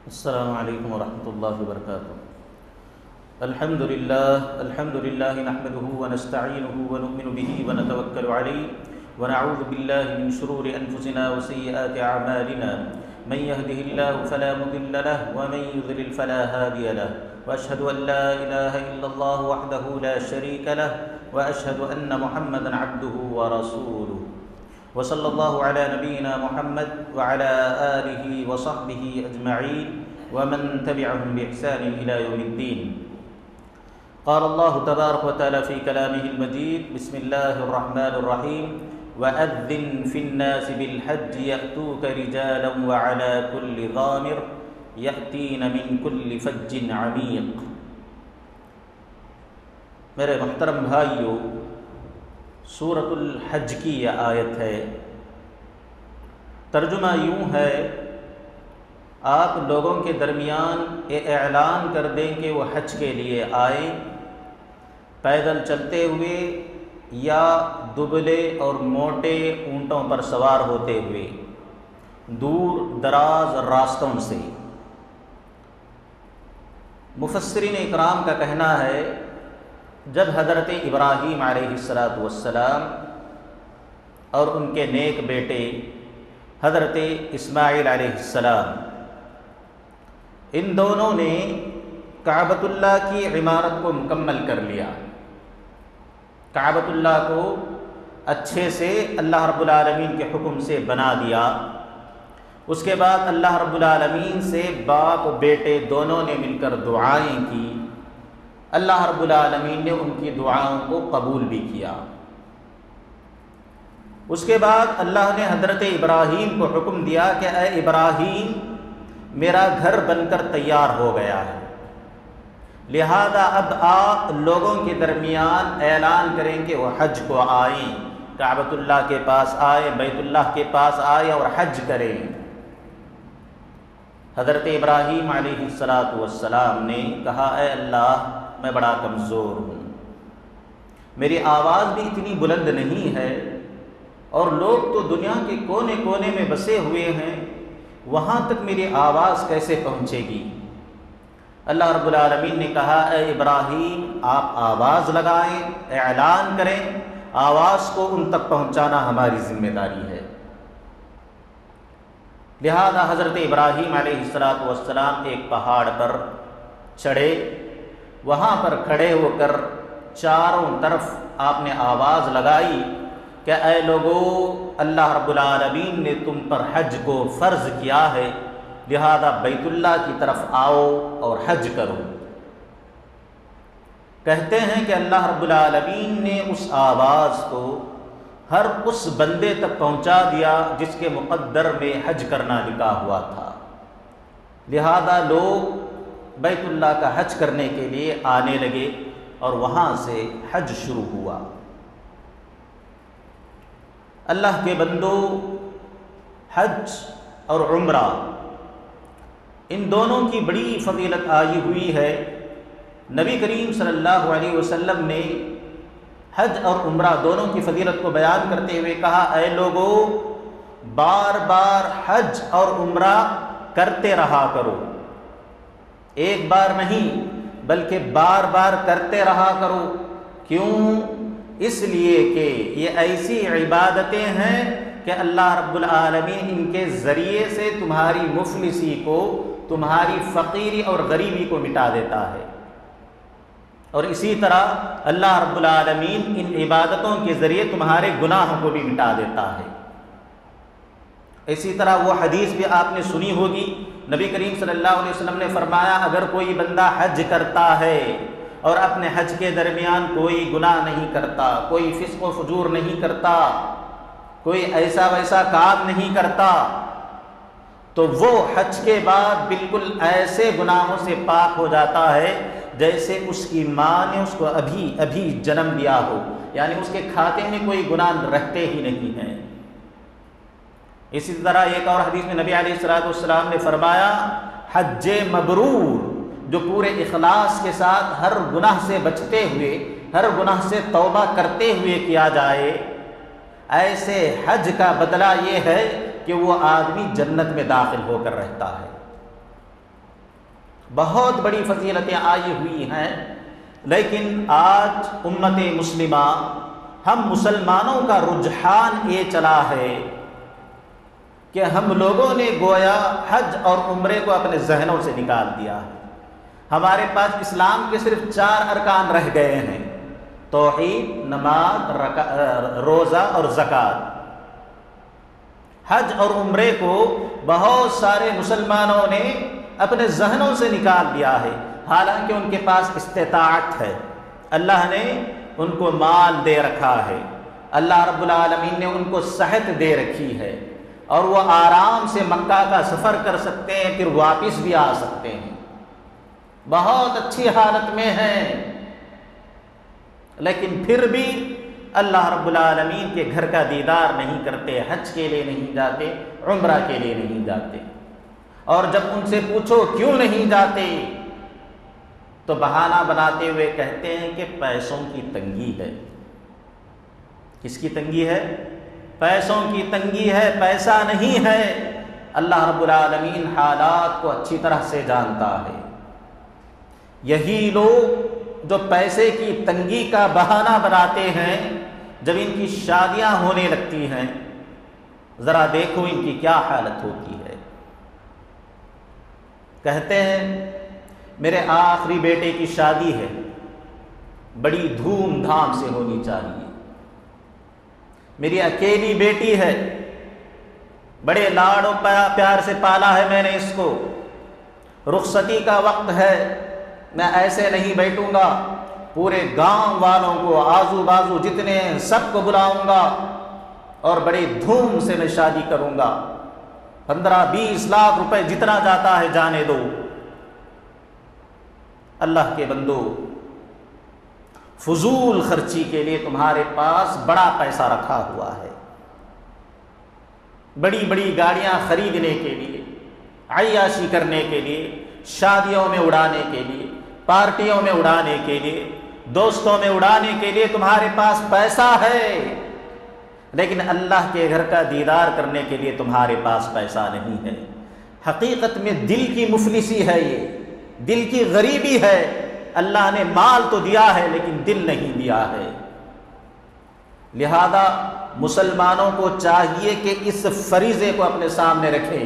السلام علیکم ورحمۃ اللہ وبرکاتہ۔ الحمدللہ نحمده ونستعینه ونؤمن به ونتوکل علیہ ونعوذ باللہ من شرور انفسنا وسیئات اعمالنا من يهده الله فلا مضل له ومن يضلل فلا هادي له واشهد ان لا اله الا الله وحده لا شريك له واشهد ان محمدا عبده ورسوله وصلی اللہ علی نبینا محمد وعلی آلہ وصحبہ اجمعین ومن تبعهم بإحسان إلى يوم الدین۔ قال اللہ تبارک وتعالی فی کلامہ المجید، بسم اللہ الرحمن الرحیم، وأذن فی الناس بالحج یأتوک رجالا وعلی کل ضامر یأتین من کل فج عمیق۔ میرے محترم بھائیو، سورۃ الحج کی یہ آیت ہے۔ ترجمہ یوں ہے، آپ لوگوں کے درمیان یہ اعلان کر دیں کہ وہ حج کے لیے آئیں، پیدل چلتے ہوئے یا دبلے اور موٹے اونٹوں پر سوار ہوتے ہوئے، دور دراز راستوں سے۔ مفسرین اکرام کا کہنا ہے، جب حضرت ابراہیم علیہ السلام اور ان کے نیک بیٹے حضرت اسماعیل علیہ السلام، ان دونوں نے کعبۃ اللہ کی عمارت کو مکمل کر لیا، کعبۃ اللہ کو اچھے سے اللہ رب العالمین کے حکم سے بنا دیا۔ اس کے بعد اللہ رب العالمین سے باپ و بیٹے دونوں نے مل کر دعائیں کی، اللہ رب العالمین نے ان کی دعاؤں کو قبول بھی کیا۔ اس کے بعد اللہ نے حضرت ابراہیم کو حکم دیا کہ اے ابراہیم، میرا گھر بن کر تیار ہو گیا ہے، لہذا اب آپ لوگوں کے درمیان اعلان کریں کہ وہ حج کو آئیں، کعبۃ اللہ کے پاس آئیں، بیت اللہ کے پاس آئیں اور حج کریں۔ حضرت ابراہیم علیہ السلام نے کہا، اے اللہ، میں بڑا کمزور ہوں، میری آواز بھی اتنی بلند نہیں ہے، اور لوگ تو دنیا کے کونے کونے میں بسے ہوئے ہیں، وہاں تک میری آواز کیسے پہنچے گی؟ اللہ رب العالمین نے کہا، اے ابراہیم، آپ آواز لگائیں، اعلان کریں، آواز کو ان تک پہنچانا ہماری ذمہ داری ہے۔ لہذا حضرت ابراہیم علیہ السلام ایک پہاڑ پر چڑھے، وہاں پر کھڑے ہو کر چاروں طرف آپ نے آواز لگائی کہ اے لوگو، اللہ رب العالمین نے تم پر حج کو فرض کیا ہے، لہذا بیت اللہ کی طرف آؤ اور حج کرو۔ کہتے ہیں کہ اللہ رب العالمین نے اس آواز کو ہر اس بندے تک پہنچا دیا جس کے مقدر میں حج کرنا لکھا ہوا تھا، لہذا لوگ بیت اللہ کا حج کرنے کے لیے آنے لگے اور وہاں سے حج شروع ہوا۔ اللہ کے بندو، حج اور عمرہ ان دونوں کی بڑی فضیلت آئی ہوئی ہے۔ نبی کریم صلی اللہ علیہ وسلم نے حج اور عمرہ دونوں کی فضیلت کو بیان کرتے ہوئے کہا، اے لوگو، بار بار حج اور عمرہ کرتے رہا کرو، ایک بار نہیں بلکہ بار بار کرتے رہا کرو۔ کیوں؟ اس لیے کہ یہ ایسی عبادتیں ہیں کہ اللہ رب العالمین ان کے ذریعے سے تمہاری مفلسی کو، تمہاری فقیری اور غریبی کو مٹا دیتا ہے، اور اسی طرح اللہ رب العالمین ان عبادتوں کے ذریعے تمہارے گناہوں کو بھی مٹا دیتا ہے۔ اسی طرح وہ حدیث بھی آپ نے سنی ہوگی، نبی کریم صلی اللہ علیہ وسلم نے فرمایا، اگر کوئی بندہ حج کرتا ہے اور اپنے حج کے درمیان کوئی گناہ نہیں کرتا، کوئی فسق و فجور نہیں کرتا، کوئی ایسا ویسا کام نہیں کرتا، تو وہ حج کے بعد بالکل ایسے گناہوں سے پاک ہو جاتا ہے جیسے اس کی ماں نے اس کو ابھی جنم دیا ہو، یعنی اس کے کھاتے میں کوئی گناہ رہتے ہی نہیں ہیں۔ اسی طرح ایک اور حدیث میں نبی علیہ السلام نے فرمایا، حج مبرور جو پورے اخلاص کے ساتھ ہر گناہ سے بچتے ہوئے، ہر گناہ سے توبہ کرتے ہوئے کیا جائے، ایسے حج کا بدلہ یہ ہے کہ وہ آدمی جنت میں داخل ہو کر رہتا ہے۔ بہت بڑی فضیلتیں آئی ہوئی ہیں، لیکن آج امت مسلمہ، ہم مسلمانوں کا رجحان یہ چلا ہے کہ ہم لوگوں نے گویا حج اور عمرے کو اپنے ذہنوں سے نکال دیا ہے۔ ہمارے پاس اسلام کے صرف 4 ارکان رہ گئے ہیں: توحید، نماز، روزہ اور زکوٰۃ۔ حج اور عمرے کو بہت سارے مسلمانوں نے اپنے ذہنوں سے نکال دیا ہے، حالانکہ ان کے پاس استطاعت ہے، اللہ نے ان کو مال دے رکھا ہے، اللہ رب العالمین نے ان کو صحت دے رکھی ہے، اور وہ آرام سے مکہ کا سفر کر سکتے ہیں، پھر واپس بھی آ سکتے ہیں، بہت اچھی حالت میں ہیں، لیکن پھر بھی اللہ رب العالمین کے گھر کا دیدار نہیں کرتے، حج کے لیے نہیں جاتے، عمرہ کے لیے نہیں جاتے۔ اور جب ان سے پوچھو کیوں نہیں جاتے تو بہانہ بناتے ہوئے کہتے ہیں کہ پیسوں کی تنگی ہے۔ کس کی تنگی ہے؟ پیسوں کی تنگی ہے، پیسہ نہیں ہے۔ اللہ رب العالمین حالات کو اچھی طرح سے جانتا ہے۔ یہی لوگ جو پیسے کی تنگی کا بہانہ بناتے ہیں، جب ان کی شادیاں ہونے لگتی ہیں، ذرا دیکھو ان کی کیا حالت ہوتی ہے۔ کہتے ہیں میرے آخری بیٹے کی شادی ہے، بڑی دھوم دھام سے ہونی چاہیے، میری اکیلی بیٹی ہے، بڑے لاڑ و پیار سے پالا ہے میں نے اس کو، رخصتی کا وقت ہے، میں ایسے نہیں بیٹھوں گا، پورے گاؤں والوں کو، آزو بازو جتنے ہیں سب کو بلاؤں گا اور بڑی دھوم سے میں شادی کروں گا، 15-20 لاکھ روپے جتنا جاتا ہے جانے دو۔ اللہ کے بندو، فضول خرچی کے لیے تمہارے پاس بڑا پیسہ رکھا ہوا ہے، بڑی بڑی گاڑیاں خریدنے کے لیے، عیاشی کرنے کے لیے، شادیوں میں اڑانے کے لیے، پارٹیوں میں اڑانے کے لیے، دوستوں میں اڑانے کے لیے تمہارے پاس پیسہ ہے، لیکن اللہ کے گھر کا دیدار کرنے کے لیے تمہارے پاس پیسہ نہیں ہے۔ حقیقت میں دل کی مفلسی ہے، یہ دل کی غریبی ہے۔ اللہ نے مال تو دیا ہے لیکن دل نہیں دیا ہے۔ لہذا مسلمانوں کو چاہیے کہ اس فریضے کو اپنے سامنے رکھیں۔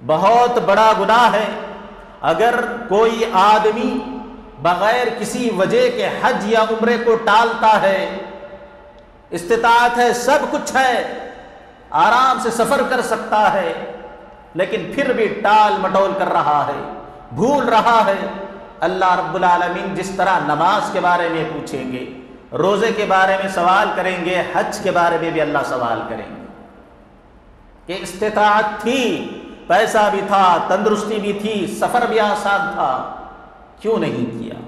بہت بڑا گناہ ہے اگر کوئی آدمی بغیر کسی وجہ کے حج یا عمرے کو ٹالتا ہے، استطاعت ہے، سب کچھ ہے، آرام سے سفر کر سکتا ہے، لیکن پھر بھی ٹال مٹول کر رہا ہے، بھول رہا ہے۔ اللہ رب العالمین جس طرح نماز کے بارے میں پوچھیں گے، روزے کے بارے میں سوال کریں گے، حج کے بارے میں بھی اللہ سوال کریں گے کہ استطاعت تھی، پیسہ بھی تھا، تندرستی بھی تھی، سفر بھی آسان تھا، کیوں نہیں کیا؟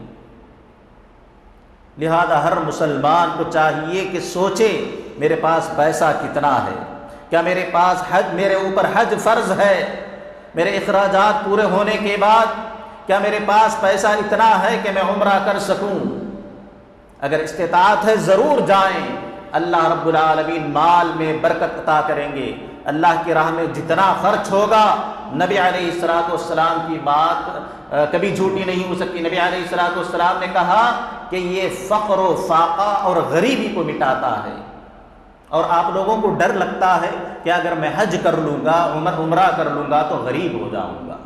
لہذا ہر مسلمان کو چاہیے کہ سوچے میرے پاس پیسہ کتنا ہے، کیا میرے پاس میرے اوپر حج فرض ہے، میرے اخراجات پورے ہونے کے بعد کیا میرے پاس پیسہ اتنا ہے کہ میں عمرہ کر سکوں؟ اگر استطاعت ہے ضرور جائیں، اللہ رب العالمین مال میں برکت عطا کریں گے۔ اللہ کی راہ میں جتنا خرچ ہوگا، نبی علیہ الصلوۃ والسلام کی بات کبھی جھوٹی نہیں ہو سکتی۔ نبی علیہ الصلوۃ والسلام نے کہا کہ یہ فقر و فاقہ اور غریبی کو مٹاتا ہے۔ اور آپ لوگوں کو ڈر لگتا ہے کہ اگر میں حج کر لوں گا، عمرہ کر لوں گا تو غریب ہو جاؤں گا۔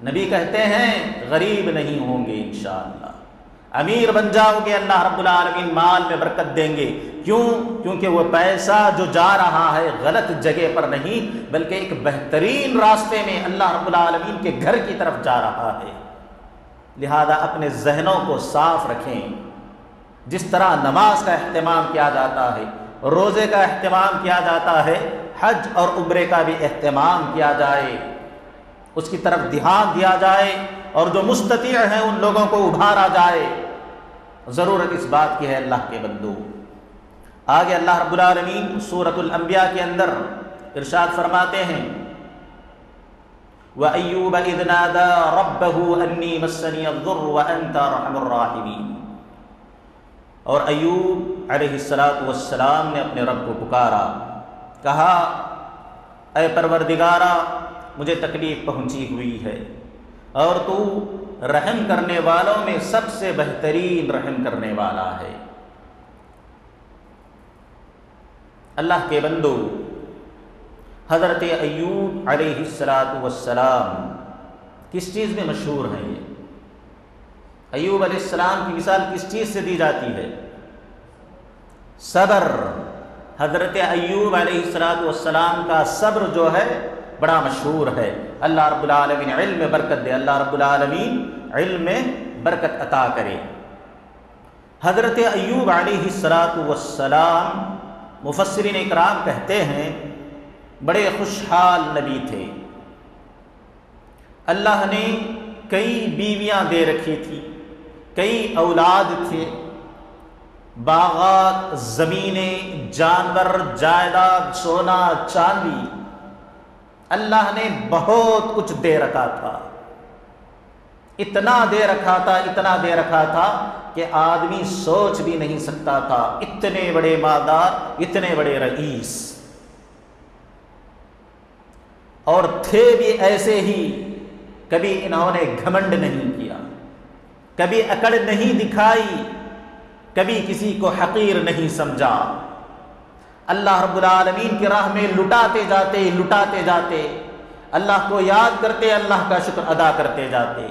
نبی کہتے ہیں غریب نہیں ہوں گے انشاءاللہ، امیر بن جاؤ گے، اللہ رب العالمین مال میں برکت دیں گے۔ کیوں؟ کیونکہ وہ پیسہ جو جا رہا ہے غلط جگہ پر نہیں، بلکہ ایک بہترین راستے میں اللہ رب العالمین کے گھر کی طرف جا رہا ہے۔ لہذا اپنے ذہنوں کو صاف رکھیں۔ جس طرح نماز کا اہتمام کیا جاتا ہے، روزے کا اہتمام کیا جاتا ہے، حج اور عمرے کا بھی اہتمام کیا جائے، اس کی طرف دھیان دیا جائے، اور جو مستطیع ہیں ان لوگوں کو ابھارا جائے۔ ضرورت اس بات کی ہے اللہ کے بندو۔ آگے اللہ رب العالمین سورۃ الانبیاء کے اندر ارشاد فرماتے ہیں وَأَيُّوبَ إِذْ نَادَى رَبَّهُ أَنِّي مَسَّنِيَ الضُّرُّ وَأَنْتَ أَرْحَمُ الرَّاحِمِينَ۔ اور ایوب علیہ السلام نے اپنے رب کو پکارا، کہا اے پروردگارا مجھے تکلیف پہنچی ہوئی ہے، اور تو رحم کرنے والوں میں سب سے بہترین رحم کرنے والا ہے۔ اللہ کے بندو، حضرت ایوب علیہ السلام کس چیز میں مشہور ہیں؟ یہ ایوب علیہ السلام کی مثال کس چیز سے دی جاتی ہے؟ صبر۔ حضرت ایوب علیہ السلام کا صبر جو ہے بڑا مشہور ہے۔ اللہ رب العالمین علم میں برکت دے، اللہ رب العالمین علم میں برکت عطا کرے۔ حضرت ایوب علیہ السلام مفسرین اکرام کہتے ہیں بڑے خوشحال نبی تھے۔ اللہ نے کئی بیویاں دے رکھی تھی، کئی اولاد تھے، باغات، زمینیں، جانور، جائیداد، سونا، چاندی، اللہ نے بہت کچھ دے رکھا تھا۔ اتنا دے رکھا تھا کہ آدمی سوچ بھی نہیں سکتا تھا، اتنے بڑے مالدار، اتنے بڑے رئیس، اور تھے بھی ایسے ہی۔ کبھی انہوں نے گھمنڈ نہیں کیا، کبھی اکڑ نہیں دکھائی، کبھی کسی کو حقیر نہیں سمجھا۔ اللہ رب العالمین کی راہ میں لٹاتے جاتے، اللہ کو یاد کرتے، اللہ کا شکر ادا کرتے جاتے۔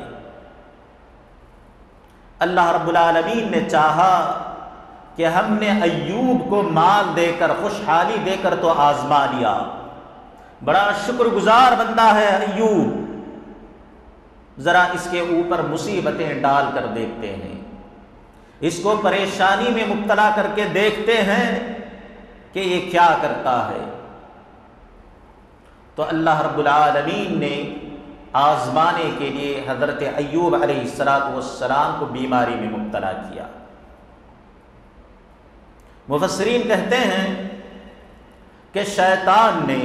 اللہ رب العالمین نے چاہا کہ ہم نے ایوب کو مال دے کر، خوشحالی دے کر تو آزما لیا۔ بڑا شکر گزار بندہ ہے ایوب، ذرا اس کے اوپر مصیبتیں ڈال کر دیکھتے ہیں، اس کو پریشانی میں مبتلا کر کے دیکھتے ہیں کہ یہ کیا کرتا ہے۔ تو اللہ رب العالمین نے آزمانے کے لیے حضرت ایوب علیہ السلام کو بیماری میں مبتلا کیا۔ مفسرین کہتے ہیں کہ شیطان نے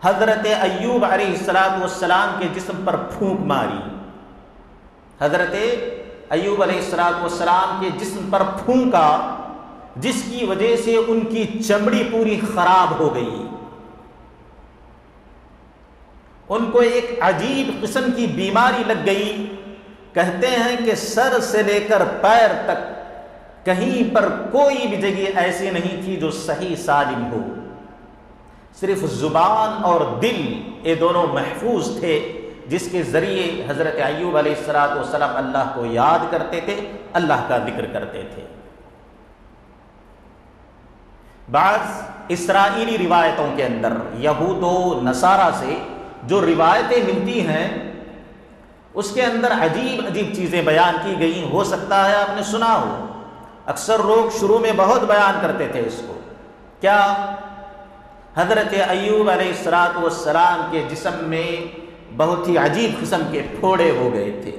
حضرت ایوب علیہ السلام کے جسم پر پھونک ماری۔ حضرت ایوب علیہ السلام کے جسم پر پھونکا، جس کی وجہ سے ان کی چمڑی پوری خراب ہو گئی۔ ان کو ایک عجیب قسم کی بیماری لگ گئی۔ کہتے ہیں کہ سر سے لے کر پیر تک کہیں پر کوئی بھی جگہ ایسی نہیں تھی جو صحیح سالم ہو، صرف زبان اور دل یہ دونوں محفوظ تھے، جس کے ذریعے حضرت ایوب علیہ السلام اللہ کو یاد کرتے تھے، اللہ کا ذکر کرتے تھے۔ بعض اسرائیلی روایتوں کے اندر یہود و نصارہ سے جو روایتیں ملتی ہیں اس کے اندر عجیب عجیب چیزیں بیان کی گئی۔ ہو سکتا ہے آپ نے سنا ہو، اکثر لوگ شروع میں بہت بیان کرتے تھے اس کو۔ کیا؟ حضرت ایوب علیہ السلام کے جسم میں بہت ہی عجیب قسم کے پھوڑے ہو گئے تھے،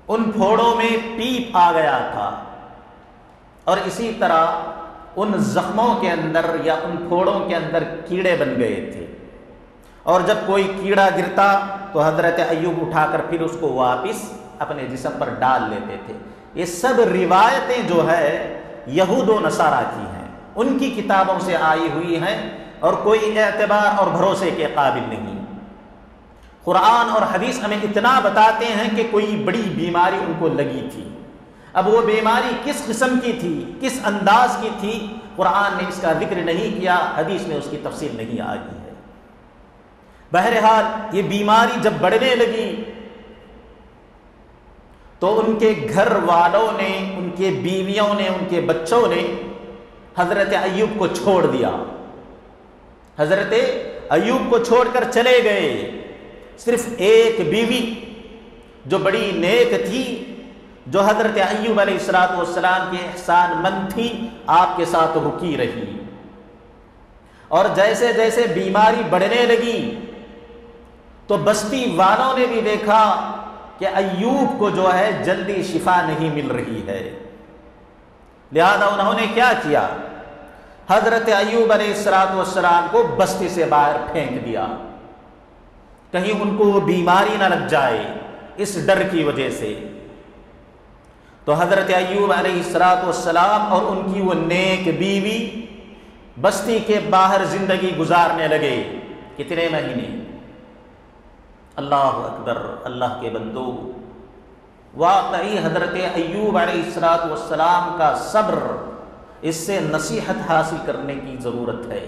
ان پھوڑوں میں پیپ آ گیا تھا، اور اسی طرح ان زخموں کے اندر یا ان پھوڑوں کے اندر کیڑے بن گئے تھے، اور جب کوئی کیڑا گرتا تو حضرت ایوب اٹھا کر پھر اس کو واپس اپنے جسم پر ڈال لیتے تھے۔ یہ سب روایتیں جو ہے یہود و نصارہ کی ہیں، ان کی کتابوں سے آئی ہوئی ہیں، اور کوئی اعتبار اور بھروسے کے قابل نہیں۔ قرآن اور حدیث ہمیں اتنا بتاتے ہیں کہ کوئی بڑی بیماری ان کو لگی تھی۔ اب وہ بیماری کس قسم کی تھی، کس انداز کی تھی، قرآن نے اس کا ذکر نہیں کیا، حدیث میں اس کی تفصیل نہیں آئی ہے۔ بہرحال یہ بیماری جب بڑھنے لگی تو ان کے گھر والوں نے، ان کے بیویوں نے، ان کے بچوں نے حضرت ایوب کو چھوڑ دیا، حضرت ایوب کو چھوڑ کر چلے گئے۔ صرف ایک بیوی جو بڑی نیک تھی، جو حضرت ایوب علیہ السلام کی احسان مند تھی، آپ کے ساتھ رکی رہی۔ اور جیسے جیسے بیماری بڑھنے لگی تو بستی والوں نے بھی دیکھا کہ ایوب کو جو ہے جلدی شفا نہیں مل رہی ہے، لہذا انہوں نے کیا کیا؟ حضرت ایوب علیہ السلام کو بستی سے باہر پھینک دیا، کہیں ان کو وہ بیماری نہ لگ جائے، اس ڈر کی وجہ سے۔ تو حضرت ایوب علیہ السلام اور ان کی وہ نیک بیوی بستی کے باہر زندگی گزارنے لگے۔ کتنے مہینے؟ اللہ اکبر، اللہ کے بندو، واقعی حضرت ایوب علیہ السلام کا صبر، اس سے نصیحت حاصل کرنے کی ضرورت ہے۔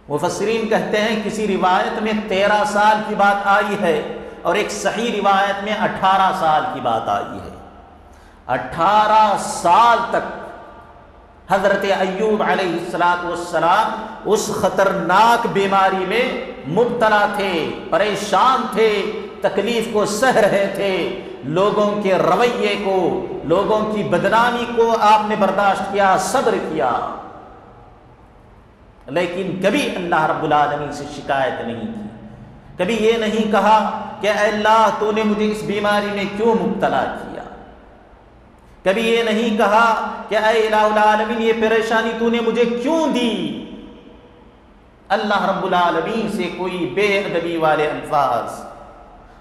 مفسرین کہتے ہیں کسی روایت میں 13 سال کی بات آئی ہے اور ایک صحیح روایت میں 18 سال کی بات آئی ہے۔ 18 سال تک حضرت ایوب علیہ السلام اس خطرناک بیماری میں مبتلا تھے، پریشان تھے، تکلیف کو سہ رہے تھے، لوگوں کے رویے کو، لوگوں کی بدنامی کو آپ نے برداشت کیا، صبر کیا، لیکن کبھی اللہ رب العالمین سے شکایت نہیں کی، کبھی یہ نہیں کہا کہ اے اللہ تو نے مجھے اس بیماری میں کیوں مبتلا کیا، کبھی یہ نہیں کہا کہ اے الہ العالمین یہ پریشانی تو نے مجھے کیوں دی۔ اللہ رب العالمین سے کوئی بے ادبی والے الفاظ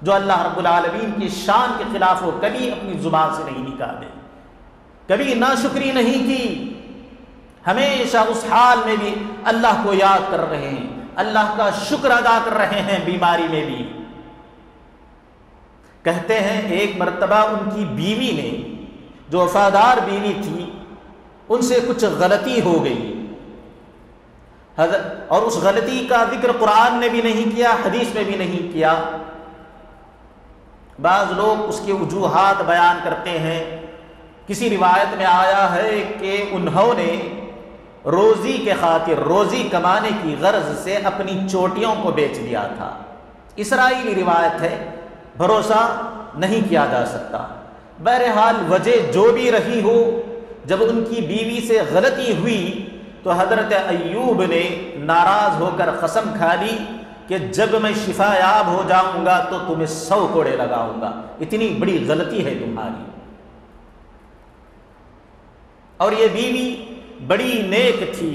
جو اللہ رب العالمین کی شان کے خلاف ہو کبھی اپنی زبان سے نہیں نکالے، کبھی ناشکری نہیں کی، ہمیشہ اس حال میں بھی اللہ کو یاد کر رہے ہیں، اللہ کا شکر ادا کر رہے ہیں بیماری میں بھی۔ کہتے ہیں ایک مرتبہ ان کی بیوی نے، جو وفادار بیوی تھی، ان سے کچھ غلطی ہو گئی، اور اس غلطی کا ذکر قرآن نے بھی نہیں کیا، حدیث میں بھی نہیں کیا۔ بعض لوگ اس کی وجوہات بیان کرتے ہیں۔ کسی روایت میں آیا ہے کہ انہوں نے روزی کے خاطر، روزی کمانے کی غرض سے اپنی چوٹیوں کو بیچ دیا تھا۔ اسرائیلی روایت ہے، بھروسہ نہیں کیا جا سکتا۔ بہرحال وجہ جو بھی رہی ہو، جب ان کی بیوی سے غلطی ہوئی تو حضرت ایوب نے ناراض ہو کر قسم کھا لی کہ جب میں شفا یاب ہو جاؤں گا تو تمہیں 100 کوڑے لگاؤں گا، اتنی بڑی غلطی ہے تمہاری۔ اور یہ بیوی بڑی نیک تھی۔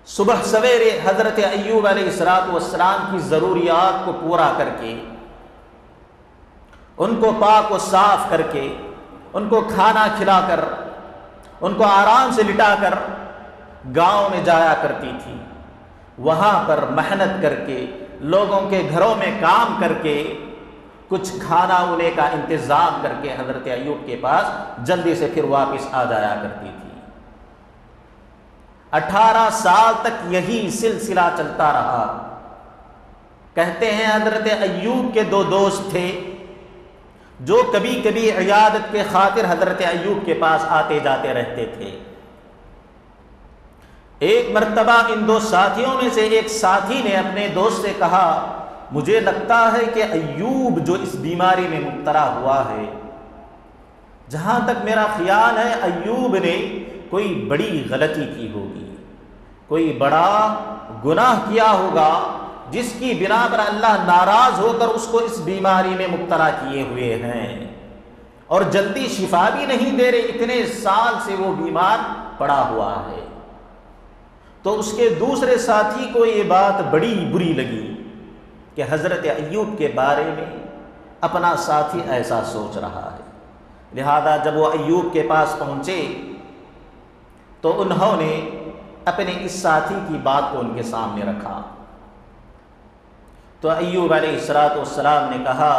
صبح سویرے حضرت ایوب علیہ السلام کی ضروریات کو پورا کر کے، ان کو پاک و صاف کر کے، ان کو کھانا کھلا کر، ان کو آرام سے لٹا کر گاؤں میں جایا کرتی تھی۔ وہاں پر محنت کر کے، لوگوں کے گھروں میں کام کر کے، کچھ کھانا اونے کا انتظام کر کے حضرت ایوب کے پاس جلدی سے پھر واپس آ جایا کرتی تھی۔ 18 سال تک یہی سلسلہ چلتا رہا۔ کہتے ہیں حضرت ایوب کے 2 دوست تھے جو کبھی کبھی عیادت کے خاطر حضرت ایوب کے پاس آتے جاتے رہتے تھے۔ ایک مرتبہ ان 2 ساتھیوں میں سے ایک ساتھی نے اپنے دوست سے کہا، مجھے لگتا ہے کہ ایوب جو اس بیماری میں مبتلا ہوا ہے، جہاں تک میرا خیال ہے ایوب نے کوئی بڑی غلطی کی ہوگی، کوئی بڑا گناہ کیا ہوگا جس کی بنا پر اللہ ناراض ہو کر اس کو اس بیماری میں مبتلا کیے ہوئے ہیں، اور جلدی شفا بھی نہیں دے رہے، اتنے سال سے وہ بیمار پڑا ہوا ہے۔ تو اس کے دوسرے ساتھی کو یہ بات بڑی بری لگی کہ حضرت ایوب کے بارے میں اپنا ساتھی ایسا سوچ رہا ہے، لہذا جب وہ ایوب کے پاس پہنچے تو انہوں نے اپنے اس ساتھی کی بات کو ان کے سامنے رکھا۔ تو ایوب علیہ السلام نے کہا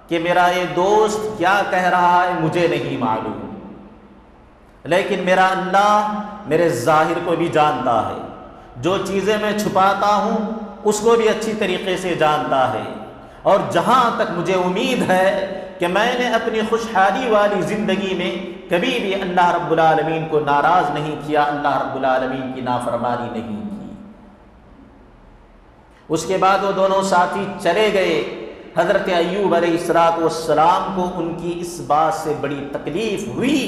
کہ میرا یہ دوست کیا کہہ رہا ہے مجھے نہیں معلوم، لیکن میرا اللہ میرے ظاہر کو بھی جانتا ہے، جو چیزیں میں چھپاتا ہوں اس کو بھی اچھی طریقے سے جانتا ہے، اور جہاں تک مجھے امید ہے کہ میں نے اپنی خوشحالی والی زندگی میں کبھی بھی اللہ رب العالمین کو ناراض نہیں کیا، اللہ رب العالمین کی نافرمانی نہیں کی۔ اس کے بعد وہ دونوں ساتھی چلے گئے۔ حضرت ایوب علیہ السلام کو ان کی اس بات سے بڑی تکلیف ہوئی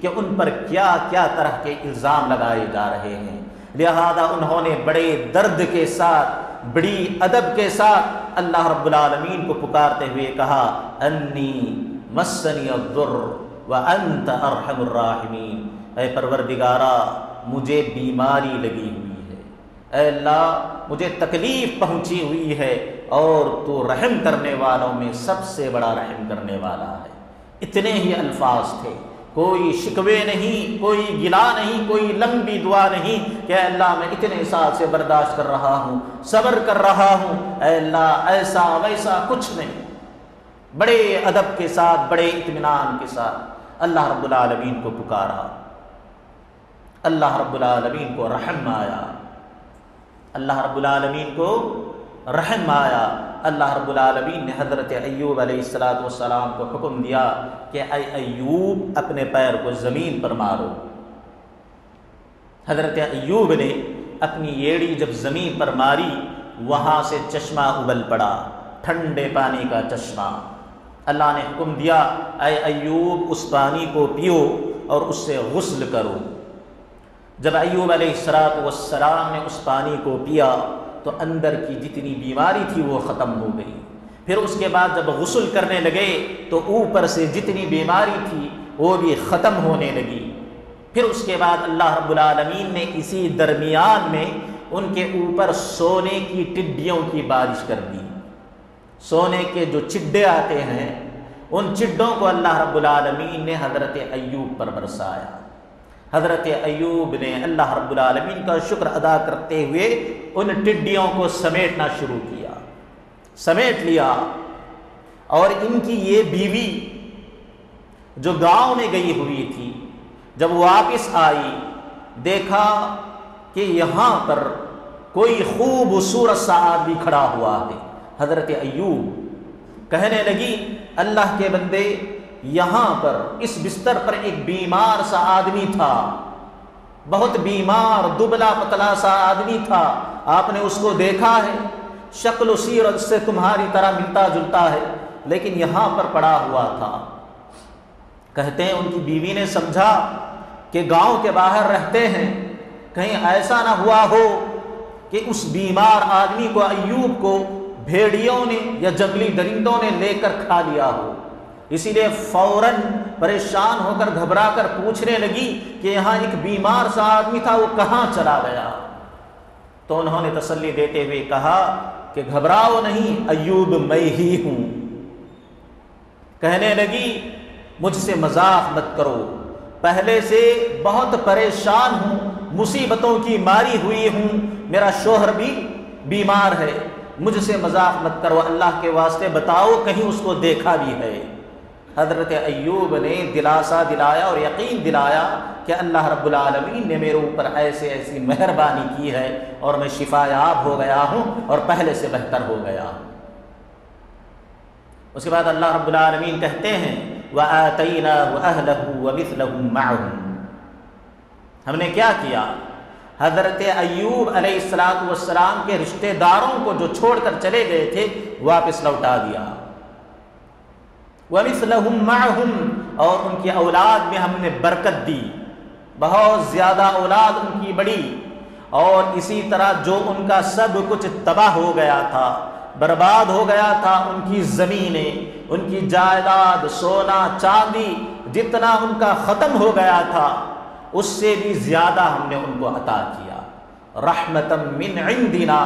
کہ ان پر کیا کیا طرح کے الزام لگائے جا رہے ہیں، لہذا انہوں نے بڑے درد کے ساتھ، بڑی ادب کے ساتھ اللہ رب العالمین کو پکارتے ہوئے کہا، انی مسنی الضر وانت ارحم الراحمین، اے پروردگارا مجھے بیماری لگی ہوئی ہے، اے اللہ مجھے تکلیف پہنچی ہوئی ہے، اور تو رحم کرنے والوں میں سب سے بڑا رحم کرنے والا ہے۔ اتنے ہی الفاظ تھے، کوئی شکوے نہیں، کوئی گلا نہیں، کوئی لمبی دعا نہیں کہ اے اللہ میں اتنے سال سے برداشت کر رہا ہوں، صبر کر رہا ہوں، اے اللہ ایسا ویسا کچھ نہیں۔ بڑے ادب کے ساتھ، بڑے اطمینان کے ساتھ اللہ رب العالمین کو پکارا، اللہ رب العالمین کو رحم آیا، اللہ رب العالمین کو رحم آیا۔ اللہ رب العالمین نے حضرت ایوب علیہ السلام کو حکم دیا کہ اے ایوب اپنے پیر کو زمین پر مارو۔ حضرت ایوب نے اپنی ایڑی جب زمین پر ماری، وہاں سے چشمہ ابل پڑا، ٹھنڈے پانی کا چشمہ۔ اللہ نے حکم دیا اے ایوب اس پانی کو پیو اور اس سے غسل کرو۔ جب ایوب علیہ السلام نے اس پانی کو پیا تو اندر کی جتنی بیماری تھی وہ ختم ہو گئی۔ پھر اس کے بعد جب غسل کرنے لگے تو اوپر سے جتنی بیماری تھی وہ بھی ختم ہونے لگی۔ پھر اس کے بعد اللہ رب العالمین نے اسی درمیان میں ان کے اوپر سونے کی ٹڈیوں کی بارش کر دی۔ سونے کے جو چڈے آتے ہیں ان چڈوں کو اللہ رب العالمین نے حضرت ایوب پر برسایا۔ حضرت ایوب نے اللہ رب العالمین کا شکر ادا کرتے ہوئے ان ٹڈیوں کو سمیٹنا شروع کیا، سمیٹ لیا۔ اور ان کی یہ بیوی جو گاؤں میں گئی ہوئی تھی، جب واپس آئی دیکھا کہ یہاں پر کوئی خوبصورت سا آدمی کھڑا ہوا ہے۔ حضرت ایوب کہنے لگی اللہ کے بندے، یہاں پر اس بستر پر ایک بیمار سا آدمی تھا، بہت بیمار دبلا پتلا سا آدمی تھا، آپ نے اس کو دیکھا ہے، شکل و سیرت سے تمہاری طرح ملتا جلتا ہے، لیکن یہاں پر پڑا ہوا تھا۔ کہتے ہیں ان کی بیوی نے سمجھا کہ گاؤں کے باہر رہتے ہیں، کہیں ایسا نہ ہوا ہو کہ اس بیمار آدمی کو ایوب کو بھیڑیوں نے یا جنگلی درندوں نے لے کر کھا لیا ہو۔ اسی لیے فوراً پریشان ہو کر گھبرا کر پوچھنے لگی کہ یہاں ایک بیمار سا آدمی تھا، وہ کہاں چلا گیا؟ تو انہوں نے تسلی دیتے ہوئے کہا کہ گھبراؤ نہیں، ایوب میں ہی ہوں۔ کہنے لگی مجھ سے مذاق مت کرو، پہلے سے بہت پریشان ہوں، مصیبتوں کی ماری ہوئی ہوں، میرا شوہر بھی بیمار ہے، مجھ سے مذاق مت کرو، اللہ کے واسطے بتاؤ کہیں اس کو دیکھا بھی ہے۔ حضرت ایوب نے دلاسا دلایا اور یقین دلایا کہ اللہ رب العالمین نے میرے اوپر ایسی مہربانی کی ہے اور میں شفا یاب ہو گیا ہوں اور پہلے سے بہتر ہو گیا ہوں۔ اس کے بعد اللہ رب العالمین کہتے ہیں وَآتَيْنَاهُ أَهْلَهُ وَمِثْلَهُمْ مَعَهُمْ، ہم نے کیا کیا؟ حضرت ایوب علیہ السلام کے رشتہ داروں کو جو چھوڑ کر چلے گئے تھے واپس لوٹا دیا۔ وَمِثْلَهُمْ مَعَهُمْ، اور ان کی اولاد میں ہم نے برکت دی، بہت زیادہ اولاد ان کی بڑی، اور اسی طرح جو ان کا سب کچھ تباہ ہو گیا تھا، برباد ہو گیا تھا، ان کی زمینیں، ان کی جائیداد، سونا چاندی، جتنا ان کا ختم ہو گیا تھا اس سے بھی زیادہ ہم نے ان کو عطا کیا۔ رحمتم من عندنا،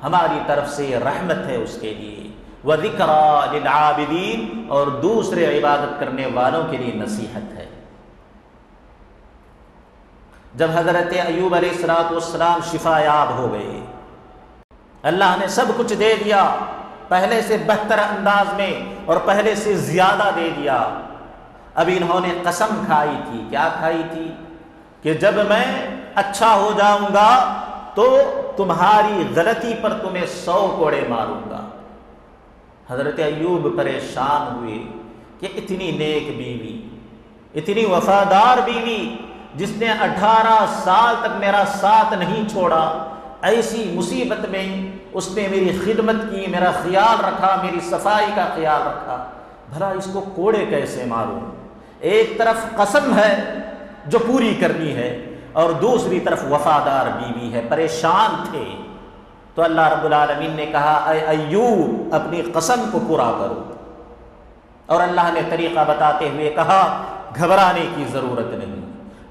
ہماری طرف سے رحمت ہے اس کے لیے، وذکریٰ للعابدین، اور دوسرے عبادت کرنے والوں کے لیے نصیحت ہے۔ جب حضرت ایوب علیہ السلام شفا یاب ہو گئے، اللہ نے سب کچھ دے دیا، پہلے سے بہتر انداز میں اور پہلے سے زیادہ دے دیا۔ اب انہوں نے قسم کھائی تھی، کیا کھائی تھی؟ کہ جب میں اچھا ہو جاؤں گا تو تمہاری غلطی پر تمہیں 100 کوڑے ماروں گا۔ حضرت ایوب پریشان ہوئے کہ اتنی نیک بیوی، اتنی وفادار بیوی جس نے 18 سال تک میرا ساتھ نہیں چھوڑا، ایسی مصیبت میں اس نے میری خدمت کی، میرا خیال رکھا، میری صفائی کا خیال رکھا، بھلا اس کو کوڑے کیسے ماروں؟ ایک طرف قسم ہے جو پوری کرنی ہے اور دوسری طرف وفادار بیوی ہے، پریشان تھے۔ تو اللہ رب العالمین نے کہا اے ایوب اپنی قسم کو پورا کرو، اور اللہ نے طریقہ بتاتے ہوئے کہا گھبرانے کی ضرورت نہیں،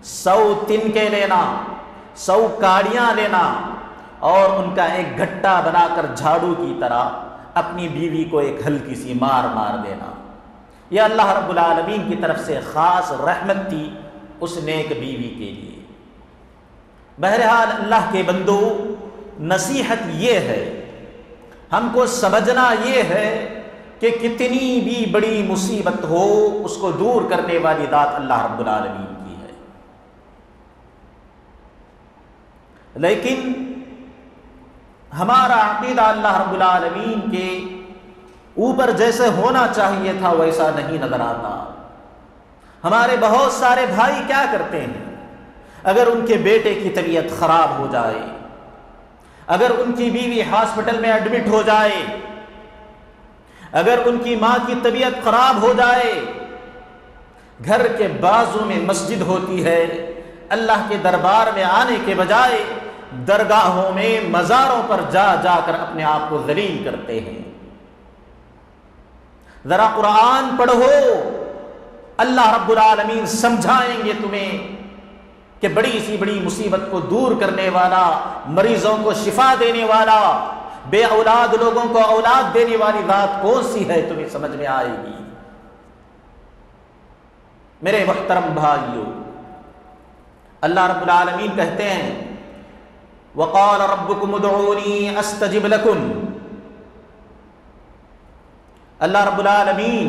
100 تنکے لینا، 100 کاڑیاں لینا اور ان کا ایک گھٹا بنا کر جھاڑو کی طرح اپنی بیوی کو ایک ہلکی سی مار دینا، یہ اللہ رب العالمین کی طرف سے خاص رحمت تھی اس نیک بیوی کے لیے۔ بہرحال اللہ کے بندو، نصیحت یہ ہے، ہم کو سمجھنا یہ ہے کہ کتنی بھی بڑی مصیبت ہو اس کو دور کرنے والی ذات اللہ رب العالمین کی ہے، لیکن ہمارا عقیدہ اللہ رب العالمین کے اوپر جیسے ہونا چاہیے تھا ویسا نہیں نظر آتا۔ ہمارے بہت سارے بھائی کیا کرتے ہیں، اگر ان کے بیٹے کی طبیعت خراب ہو جائے، اگر ان کی بیوی ہاسپٹل میں ایڈمٹ ہو جائے، اگر ان کی ماں کی طبیعت خراب ہو جائے، گھر کے بازو میں مسجد ہوتی ہے، اللہ کے دربار میں آنے کے بجائے درگاہوں میں مزاروں پر جا جا کر اپنے آپ کو ذلیل کرتے ہیں۔ ذرا قرآن پڑھو، اللہ رب العالمین سمجھائیں گے تمہیں کہ بڑی سی بڑی مصیبت کو دور کرنے والا، مریضوں کو شفا دینے والا، بے اولاد لوگوں کو اولاد دینے والی ذات کون سی ہے، تمہیں سمجھ میں آئے گی۔ میرے محترم بھائیو، اللہ رب العالمین کہتے ہیں وَقَالَ رَبُّكُمُ ادْعُونِي أَسْتَجِبْ لَكُمْ۔ اللہ رب العالمین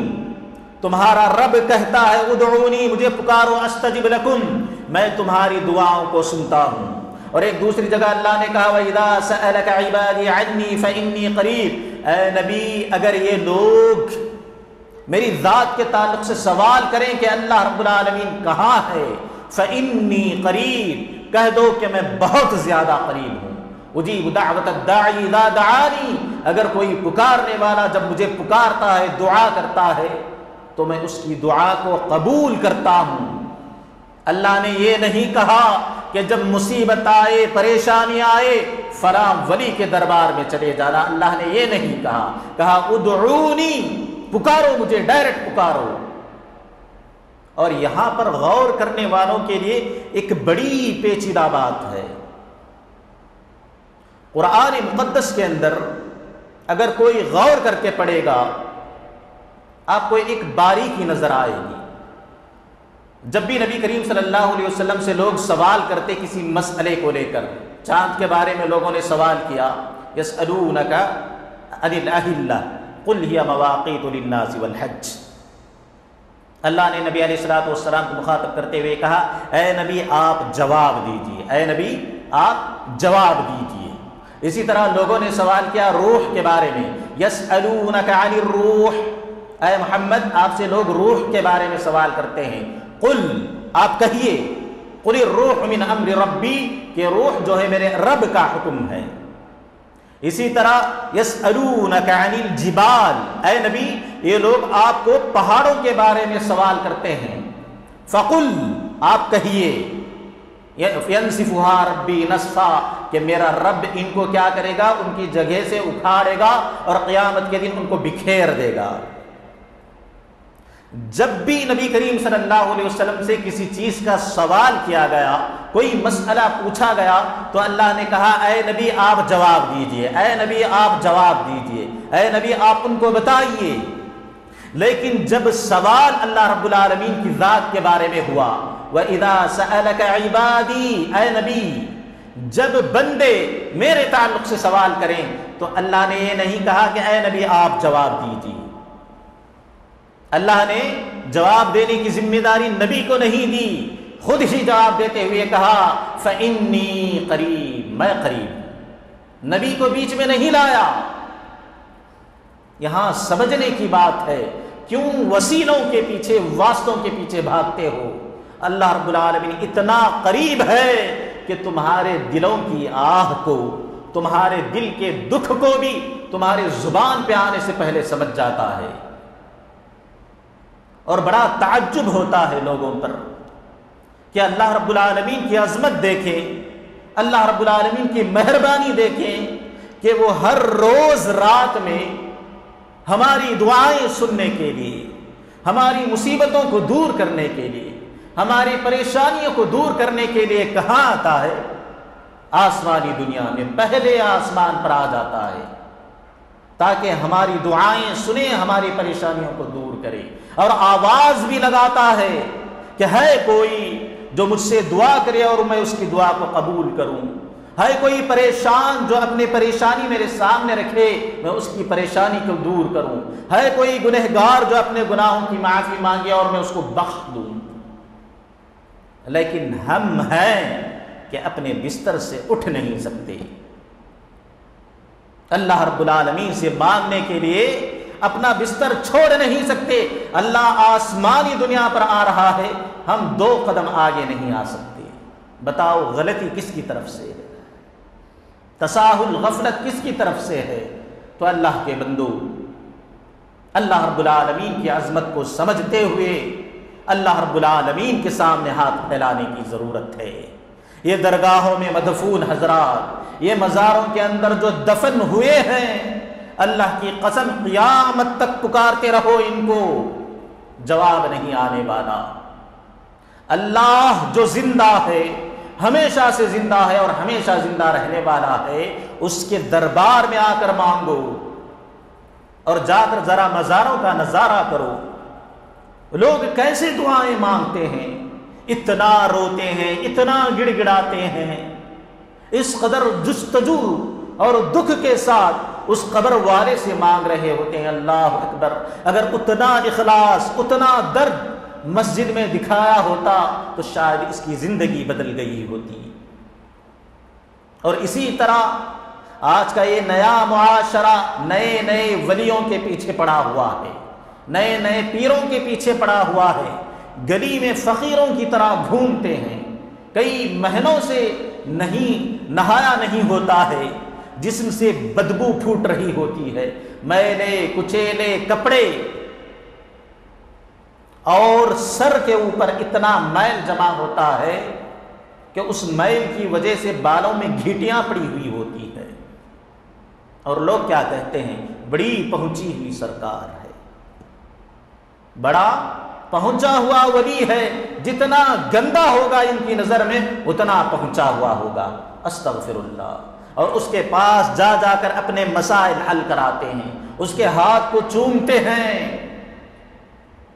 تمہارا رب کہتا ہے ادعونی، مجھے پکارو، استجب لکم، میں تمہاری دعاؤں کو سنتا ہوں۔ اور ایک دوسری جگہ اللہ نے کہا وَإِذَا سَأَلَكَ عِبَادِي عَنِّي فَإِنِّي قَرِيبٌ، اے نبی اگر یہ لوگ میری ذات کے تعلق سے سوال کریں کہ اللہ رب العالمین کہاں ہے، فَإِنِّي قَرِيبٌ، کہہ دو کہ میں بہت زیادہ قریب ہوں۔ اجیب دعوت الداعی اذا دعانی، اگر کوئی پکارنے والا جب مجھے پکارتا ہے، دعا کرتا ہے تو میں اس کی دعا کو قبول کرتا ہوں۔ اللہ نے یہ نہیں کہا کہ جب مصیبت آئے، پریشانی آئے، فلاں ولی کے دربار میں چلے جانا، اللہ نے یہ نہیں کہا، کہا ادعونی، پکارو مجھے، ڈائریکٹ پکارو۔ اور یہاں پر غور کرنے والوں کے لیے ایک بڑی پیچیدہ بات ہے۔ قرآن مقدس کے اندر اگر کوئی غور کر کے پڑھے گا آپ کو ایک باریکی نظر آئے گی۔ جب بھی نبی کریم صلی اللہ علیہ وسلم سے لوگ سوال کرتے کسی مسئلے کو لے کر، چاند کے بارے میں لوگوں نے سوال کیا، یسألونک عن الأہلہ قل ہی مواقیت للناس والحج، اللہ نے نبی علیہ السلام کو مخاطب کرتے ہوئے کہا اے نبی آپ جواب دیجئے، اے نبی آپ جواب دیجئے۔ اسی طرح لوگوں نے سوال کیا روح کے بارے میں، یسألونک عن الروح، اے محمد آپ سے لوگ روح کے بارے میں سوال کرتے ہیں، قل آپ کہیے، قل الروح من امر ربی، کہ روح جو ہے میرے رب کا حکم ہے۔ اسی طرح یسألونک عن الجبال، اے نبی یہ لوگ آپ کو پہاڑوں کے بارے میں سوال کرتے ہیں، فقل آپ کہیے، ینسفها ربی نسفا، کہ میرا رب ان کو کیا کرے گا، ان کی جگہ سے اکھاڑے گا اور قیامت کے دن ان کو بکھیر دے گا۔ جب بھی نبی کریم صلی اللہ علیہ وسلم سے کسی چیز کا سوال کیا گیا، کوئی مسئلہ پوچھا گیا، تو اللہ نے کہا اے نبی آپ جواب دیجئے، اے نبی آپ جواب دیجئے، اے نبی آپ ان کو بتائیے۔ لیکن جب سوال اللہ رب العالمین کی ذات کے بارے میں ہوا، وَإِذَا سَأَلَكَ عِبَادِي، اے نبی جب بندے میرے تعلق سے سوال کریں تو اللہ نے یہ نہیں کہا کہ اے نبی آپ جواب دیجئے۔ اللہ نے جواب دینے کی ذمہ داری نبی کو نہیں دی، خود ہی جواب دیتے ہوئے کہا فَإِنِّي قَرِيب، میں قریب، نبی کو بیچ میں نہیں لایا۔ یہاں سمجھنے کی بات ہے، کیوں وسیلوں کے پیچھے، واسطوں کے پیچھے بھاگتے ہو؟ اللہ رب العالمین اتنا قریب ہے کہ تمہارے دلوں کی آہ کو، تمہارے دل کے دکھ کو بھی تمہارے زبان پہ آنے سے پہلے سمجھ جاتا ہے۔ اور بڑا تعجب ہوتا ہے لوگوں پر کہ اللہ رب العالمین کی عظمت دیکھیں، اللہ رب العالمین کی مہربانی دیکھیں کہ وہ ہر روز رات میں ہماری دعائیں سننے کے لیے، ہماری مصیبتوں کو دور کرنے کے لیے، ہماری پریشانیوں کو دور کرنے کے لیے کہاں آتا ہے؟ آسمانی دنیا میں پہلے آسمان پر آ جاتا ہے۔ تاکہ ہماری دعائیں سنے، ہماری پریشانیوں کو دور کرے، اور آواز بھی لگاتا ہے کہ ہے کوئی جو مجھ سے دعا کرے اور میں اس کی دعا کو قبول کروں، ہے کوئی پریشان جو اپنی پریشانی میرے سامنے رکھے میں اس کی پریشانی کو دور کروں، ہے کوئی گنہگار جو اپنے گناہوں کی معافی مانگے اور میں اس کو بخش دوں۔ لیکن ہم ہیں کہ اپنے بستر سے اٹھ نہیں سکتے، اللہ رب العالمین سے مانگنے کے لیے اپنا بستر چھوڑ نہیں سکتے۔ اللہ آسمانی دنیا پر آ رہا ہے، ہم 2 قدم آگے نہیں آ سکتے۔ بتاؤ غلطی کس کی طرف سے ہے؟ تساہل، غفلت کس کی طرف سے ہے؟ تو اللہ کے بندو، اللہ رب العالمین کی عظمت کو سمجھتے ہوئے اللہ رب العالمین کے سامنے ہاتھ پھیلانے کی ضرورت ہے۔ یہ درگاہوں میں مدفون حضرات، یہ مزاروں کے اندر جو دفن ہوئے ہیں، اللہ کی قسم قیامت تک پکارتے رہو، ان کو جواب نہیں آنے والا۔ اللہ جو زندہ ہے، ہمیشہ سے زندہ ہے اور ہمیشہ زندہ رہنے والا ہے، اس کے دربار میں آ کر مانگو، اور جا کر ذرا مزاروں کا نظارہ کرو، لوگ کیسے دعائیں مانگتے ہیں، اتنا روتے ہیں، اتنا گڑ گڑاتے ہیں، اس قدر جستجو اور دکھ کے ساتھ اس قبر والے سے مانگ رہے ہوتے ہیں۔ اللہ اکبر، اگر اتنا اخلاص، اتنا درد مسجد میں دکھایا ہوتا تو شاید اس کی زندگی بدل گئی ہوتی۔ اور اسی طرح آج کا یہ نیا معاشرہ نئے نئے ولیوں کے پیچھے پڑا ہوا ہے، نئے نئے پیروں کے پیچھے پڑا ہوا ہے، گلی میں فقیروں کی طرح گھومتے ہیں، کئی مہینوں سے نہایا نہیں ہوتا ہے، جسم سے بدبو پھوٹ رہی ہوتی ہے، میلے کچیلے کپڑے، اور سر کے اوپر اتنا میل جمع ہوتا ہے کہ اس میل کی وجہ سے بالوں میں گھیٹیاں پڑی ہوئی ہوتی ہے، اور لوگ کیا کہتے ہیں؟ بڑی پہنچی ہوئی سرکار ہے، بڑا پہنچا ہوا ولی ہے، جتنا گندا ہوگا ان کی نظر میں اتنا پہنچا ہوا ہوگا۔ استغفر اللہ۔ اور اس کے پاس جا جا کر اپنے مسائل حل کراتے ہیں، اس کے ہاتھ کو چومتے ہیں،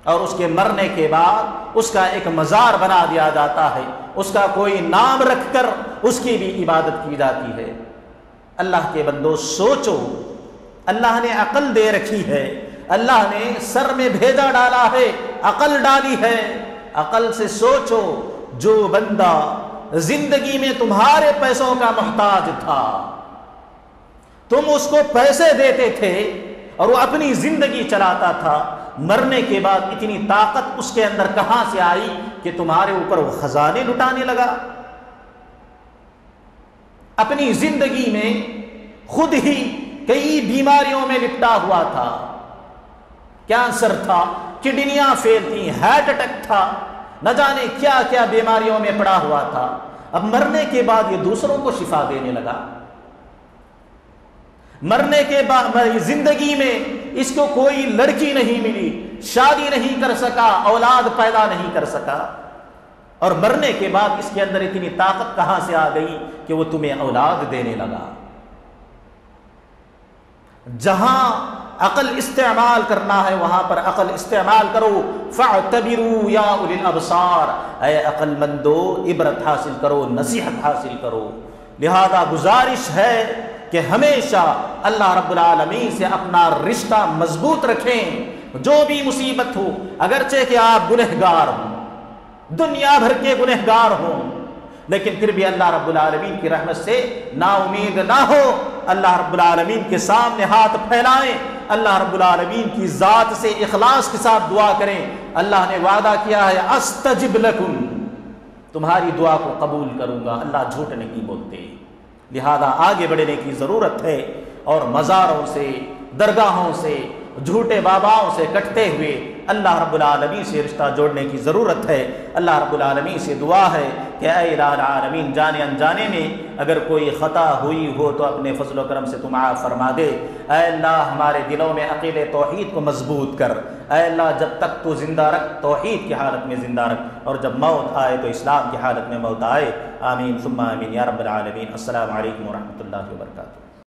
اور اس کے مرنے کے بعد اس کا ایک مزار بنا دیا جاتا ہے، اس کا کوئی نام رکھ کر اس کی بھی عبادت کی جاتی ہے۔ اللہ کے بندو سوچو، اللہ نے عقل دے رکھی ہے، اللہ نے سر میں بھیجا ڈالا ہے، عقل ڈالی ہے، عقل سے سوچو، جو بندہ زندگی میں تمہارے پیسوں کا محتاج تھا، تم اس کو پیسے دیتے تھے اور وہ اپنی زندگی چلاتا تھا، مرنے کے بعد اتنی طاقت اس کے اندر کہاں سے آئی کہ تمہارے اوپر وہ خزانے لٹانے لگا؟ اپنی زندگی میں خود ہی کئی بیماریوں میں لپٹا ہوا تھا، کینسر تھا، کڈنیاں فیل تھیں، ہارٹ اٹیک تھا، نہ جانے کیا کیا بیماریوں میں پڑا ہوا تھا، اب مرنے کے بعد یہ دوسروں کو شفا دینے لگا۔ مرنے کے بعد زندگی میں اس کو کوئی لڑکی نہیں ملی، شادی نہیں کر سکا، اولاد پیدا نہیں کر سکا، اور مرنے کے بعد اس کے اندر اتنی طاقت کہاں سے آ گئی کہ وہ تمہیں اولاد دینے لگا؟ جہاں عقل استعمال کرنا ہے وہاں پر عقل استعمال کرو۔ فاعتبروا یا اولی الابصار، اے عقل مندو عبرت حاصل کرو، نصیحت حاصل کرو۔ لہذا گزارش ہے کہ ہمیشہ اللہ رب العالمین سے اپنا رشتہ مضبوط رکھیں، جو بھی مصیبت ہو، اگرچہ کہ آپ گنہگار ہوں، دنیا بھر کے گنہگار ہوں، لیکن پھر بھی اللہ رب العالمین کی رحمت سے نا امید نہ ہو، اللہ رب العالمین کے سامنے ہاتھ پھیلائیں، اللہ رب العالمین کی ذات سے اخلاص کے ساتھ دعا کریں۔ اللہ نے وعدہ کیا ہے استجب لکم، تمہاری دعا کو قبول کروں گا، اللہ جھوٹ نہیں بولتے۔ لہذا آگے بڑھنے کی ضرورت ہے، اور مزاروں سے، درگاہوں سے، جھوٹے باباؤں سے کٹتے ہوئے اللہ رب العالمین سے رشتہ جوڑنے کی ضرورت ہے۔ اللہ رب العالمین سے دعا ہے کہ اے الہ العالمین، جانے انجانے میں اگر کوئی خطا ہوئی ہو تو اپنے فضل و کرم سے تم معاف فرما دے۔ اے اللہ ہمارے دلوں میں عقیدہ توحید کو مضبوط کر، اے اللہ جب تک تو زندہ رکھ، توحید کی حالت میں زندہ رکھ، اور جب موت آئے تو اسلام کی حالت میں موت آئے۔ آمین ثم آمین یا رب العالمین۔ السلام علیکم ورحمۃ اللہ وبرکاتہ۔